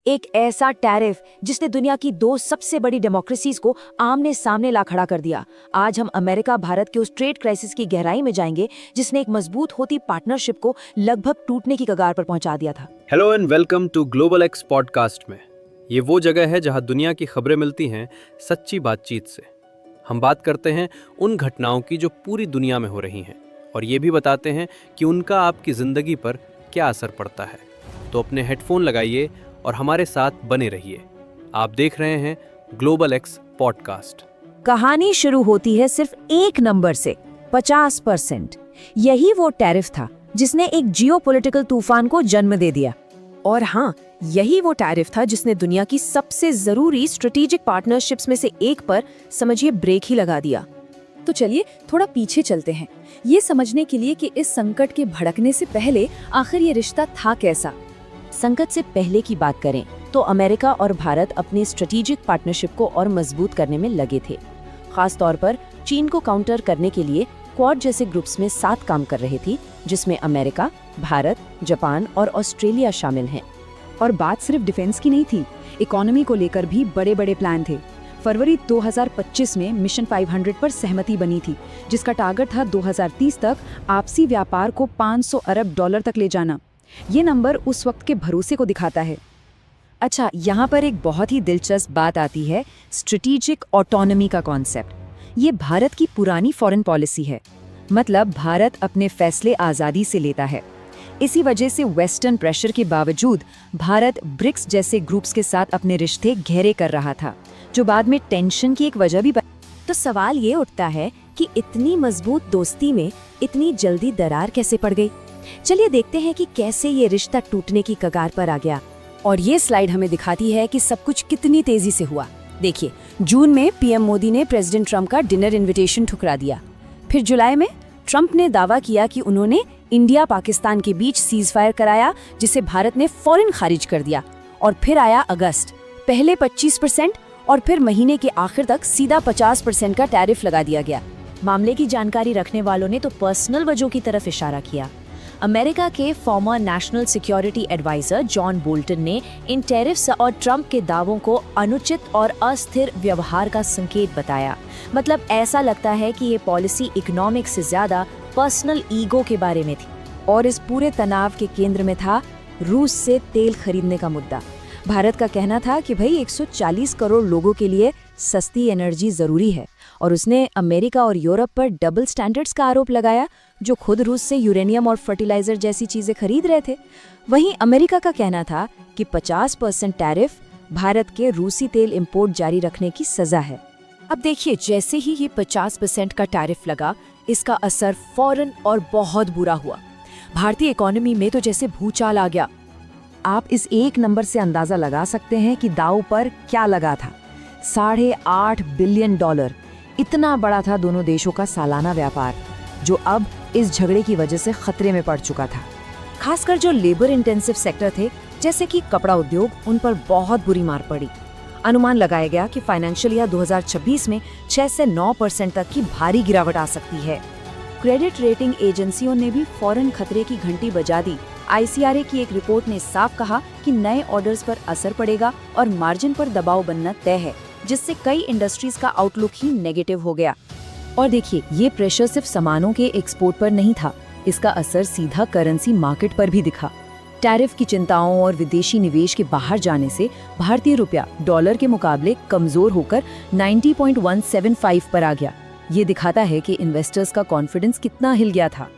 एक ऐसा टैरिफ जिसने दुनिया की दो सबसे बड़ी डेमोक्रेसीज को आमने सामने ला खड़ा कर दिया। आज हम अमेरिका भारत के उस ट्रेड क्राइसिस की गहराई में जाएंगे जिसने एक मजबूत होती पार्टनरशिप को लगभग टूटने की कगार पर पहुंचा दिया था। Hello and welcome to global X podcast में। ये वो जगह है जहां दुनिया की खबरें मिलती हैं सच्ची बातचीत से। हम बात करते हैं उन घटनाओं की जो पूरी दुनिया में हो रही हैं और ये भी बताते हैं कि उनका आपकी जिंदगी पर क्या असर पड़ता है। तो अपने हेडफोन लगाइए और हमारे साथ बने रहिए। आप देख रहे हैं ग्लोबल एक्स पॉडकास्ट। कहानी शुरू होती है सिर्फ एक नंबर से, 50%। यही वो टैरिफ था जिसने एक जियोपॉलिटिकल तूफान को जन्म दे दिया। और हाँ, यही वो टैरिफ था जिसने दुनिया की सबसे जरूरी स्ट्रेटेजिक पार्टनरशिप्स में से एक पर समझिए ब्रेक ही लगा दिया। तो चलिए थोड़ा पीछे चलते हैं, ये समझने के लिए कि इस संकट के भड़कने से पहले आखिर ये रिश्ता था कैसा। संकट से पहले की बात करें तो अमेरिका और भारत अपनी स्ट्रेटेजिक पार्टनरशिप को और मजबूत करने में लगे थे। खास तौर पर चीन को काउंटर करने के लिए क्वाड जैसे ग्रुप्स में साथ काम कर रही थी, जिसमें अमेरिका, भारत, जापान और ऑस्ट्रेलिया शामिल हैं। और बात सिर्फ डिफेंस की नहीं थी, इकोनॉमी को लेकर भी बड़े बड़े प्लान थे। फरवरी 2025 में मिशन 500 पर सहमति बनी थी, जिसका टारगेट था 2030 तक आपसी व्यापार को $500 अरब तक ले जाना। ये नंबर उस वक्त के भरोसे को दिखाता है। अच्छा, यहाँ पर एक बहुत ही दिलचस्प बात आती है, स्ट्रेटेजिक ऑटोनॉमी का कॉन्सेप्ट। ये भारत की पुरानी फॉरेन पॉलिसी है, मतलब भारत अपने फैसले आज़ादी से लेता है। इसी वजह से वेस्टर्न प्रेशर के बावजूद भारत ब्रिक्स जैसे ग्रुप्स के साथ अपने रिश्ते गहरे कर रहा था, जो बाद में टेंशन की एक वजह भी बनी। तो सवाल ये उठता है कि इतनी मजबूत दोस्ती में इतनी जल्दी दरार कैसे पड़ गई। चलिए देखते हैं कि कैसे ये रिश्ता टूटने की कगार पर आ गया। और ये स्लाइड हमें दिखाती है कि सब कुछ कितनी तेजी से हुआ। देखिए, जून में पीएम मोदी ने प्रेसिडेंट ट्रंप का डिनर इनविटेशन ठुकरा दिया। फिर जुलाई में ट्रंप ने दावा किया कि उन्होंने इंडिया पाकिस्तान के बीच सीज फायर कराया, जिसे भारत ने फौरन खारिज कर दिया। और फिर आया अगस्त, पहले 25% और फिर महीने के आखिर तक सीधा 50% का टैरिफ लगा दिया गया। मामले की जानकारी रखने वालों ने तो पर्सनल वजहों की तरफ इशारा किया। अमेरिका के former national security adviser John Bolton ने इन टैरिफ्स और ट्रंप के दावों को अनुचित और अस्थिर व्यवहार का संकेत बताया। मतलब ऐसा लगता है कि ये पॉलिसी इकोनॉमिक से ज्यादा पर्सनल ईगो के बारे में थी। और इस पूरे तनाव के केंद्र में था रूस से तेल खरीदने का मुद्दा। भारत का कहना था कि भाई 140 करोड़ लोगों के लिए सस्ती एनर्जी जरूरी है, और उसने अमेरिका और यूरोप पर डबल स्टैंडर्ड्स का आरोप लगाया, जो खुद रूस से यूरेनियम और फर्टिलाइजर जैसी चीजें खरीद रहे थे। वहीं अमेरिका का कहना था कि 50% टैरिफ भारत के रूसी तेल इंपोर्ट जारी रखने की सजा है। अब देखिए, जैसे ही ये 50% का टैरिफ लगा, इसका असर फौरन और बहुत बुरा हुआ। भारतीय इकोनॉमी में तो जैसे भूचाल आ गया। आप इस एक नंबर से अंदाजा लगा सकते हैं कि दांव पर क्या लगा था। $8.5 बिलियन, इतना बड़ा था दोनों देशों का सालाना व्यापार, जो अब इस झगड़े की वजह से खतरे में पड़ चुका था। खासकर जो लेबर इंटेंसिव सेक्टर थे, जैसे कि कपड़ा उद्योग, उन पर बहुत बुरी मार पड़ी। अनुमान लगाया गया कि फाइनेंशियल ईयर 2026 में 6 से 9% तक की भारी गिरावट आ सकती है। क्रेडिट रेटिंग एजेंसियों ने भी फौरन खतरे की घंटी बजा दी। ICRA की एक रिपोर्ट ने साफ कहा कि नए ऑर्डर्स पर असर पड़ेगा और मार्जिन पर दबाव बनना तय है, जिससे कई इंडस्ट्रीज का आउटलुक ही नेगेटिव हो गया। और देखिए, ये प्रेशर सिर्फ सामानों के एक्सपोर्ट पर नहीं था, इसका असर सीधा करेंसी मार्केट पर भी दिखा। टैरिफ की चिंताओं और विदेशी निवेश के बाहर जाने से भारतीय रुपया डॉलर के मुकाबले कमजोर होकर 90.175 पर आ गया। ये दिखाता है कि इन्वेस्टर्स का कॉन्फिडेंस कितना हिल गया था।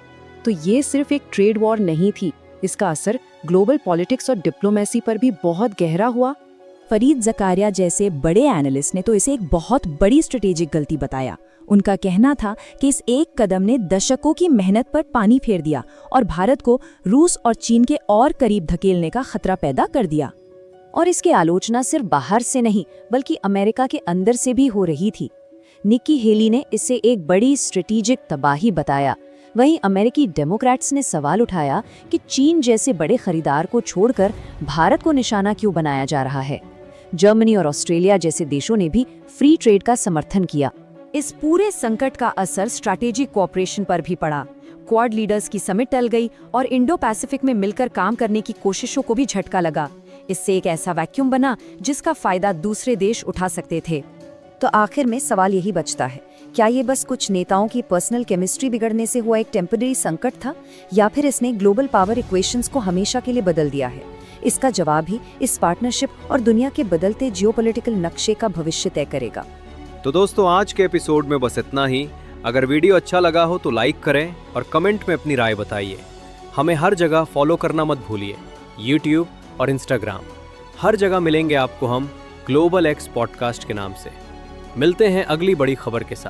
तो ये सिर्फ एक ट्रेड वॉर नहीं थी, इसका असर ग्लोबल पॉलिटिक्स और डिप्लोमेसी पर भी बहुत गहरा हुआ। फरीद ज़कारिया जैसे बड़े एनालिस्ट ने तो इसे एक बहुत बड़ी स्ट्रेटेजिक गलती बताया। उनका कहना था कि इस एक कदम ने दशकों की मेहनत पर पानी फेर दिया और भारत को रूस और चीन के और करीब धकेलने का खतरा पैदा कर दिया। और इसकी आलोचना सिर्फ बाहर से नहीं, बल्कि अमेरिका के अंदर से भी हो रही थी। निक्की हेली ने इसे एक बड़ी स्ट्रेटेजिक तबाही बताया। वहीं अमेरिकी डेमोक्रेट्स ने सवाल उठाया कि चीन जैसे बड़े खरीदार को छोड़कर भारत को निशाना क्यों बनाया जा रहा है। जर्मनी और ऑस्ट्रेलिया जैसे देशों ने भी फ्री ट्रेड का समर्थन किया। इस पूरे संकट का असर स्ट्रैटेजिक कोऑपरेशन पर भी पड़ा। क्वाड लीडर्स की समिट टल गई और इंडो पैसिफिक में मिलकर काम करने की कोशिशों को भी झटका लगा। इससे एक ऐसा वैक्यूम बना जिसका फायदा दूसरे देश उठा सकते थे। तो आखिर में सवाल यही बचता है, क्या ये बस कुछ नेताओं की पर्सनल केमिस्ट्री बिगड़ने से हुआ एक टेम्पररी संकट था, या फिर इसने ग्लोबल पावर इक्वेशंस को हमेशा के लिए बदल दिया है? इसका जवाब ही इस पार्टनरशिप और दुनिया के बदलते जियोपॉलिटिकल नक्शे का भविष्य तय करेगा। तो दोस्तों, आज के एपिसोड में बस इतना ही। अगर वीडियो अच्छा लगा हो तो लाइक करें और कमेंट में अपनी राय बताइए। हमें हर जगह फॉलो करना मत भूलिए, यूट्यूब और इंस्टाग्राम, हर जगह मिलेंगे आपको हम ग्लोबल एक्स पॉडकास्ट के नाम से। मिलते हैं अगली बड़ी खबर के साथ।